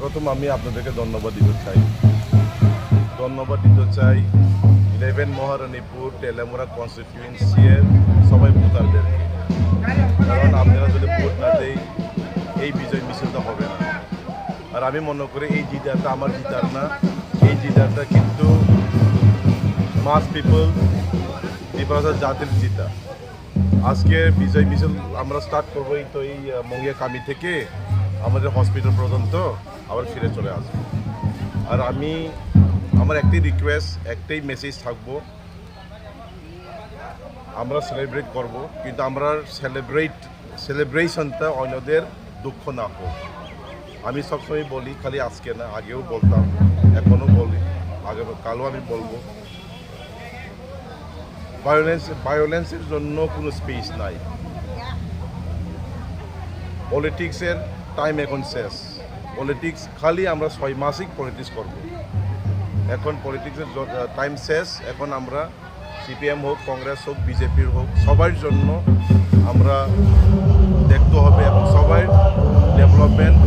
প্রথম আমি আপনাদেরকে ধন্যবাদ দিতে চাই 11 মহারানীপুর তেলেমুরা কনস্টিটিউয়েন্সির সবাই ভোটারদেরকে, কারণ আপনারা যদি ভোট না দেয় এই বিজয় মিছিলটা হবে না। আর আমি মনে করি এই জিতারটা আমার জিতার না, এই জিতারটা কিন্তু মাস পিপল দিবাজার জাতির জিতা। আজকে বিজয় মিছিল আমরা স্টার্ট করবো তো এই মঙ্গিয়া কামি থেকে আমাদের হসপিটাল পর্যন্ত আবার ফিরে চলে আসবো। আর আমার একটাই রিকোয়েস্ট, একটাই মেসেজ থাকবো, আমরা সেলিব্রেট করব, কিন্তু আমরা সেলিব্রেশনটা অন্যদের দুঃখ না হোক। আমি সবসময় বলি, খালি আজকে না, আগেও বলতাম, এখনও বলি, কালও আমি বলবো, ভায়োলেন্সের জন্য কোনো স্পেস নাই। পলিটিক্সের টাইম এখন শেষ। পলিটিক্স খালি আমরা 6 মাসিক পলিটিক্স করব। এখন পলিটিক্সের টাইম শেষ। এখন আমরা সিপিএম হোক, কংগ্রেস হোক, বিজেপির হোক, সবার জন্য আমরা দেখতে হবে এবং সবাই ডেভেলপমেন্ট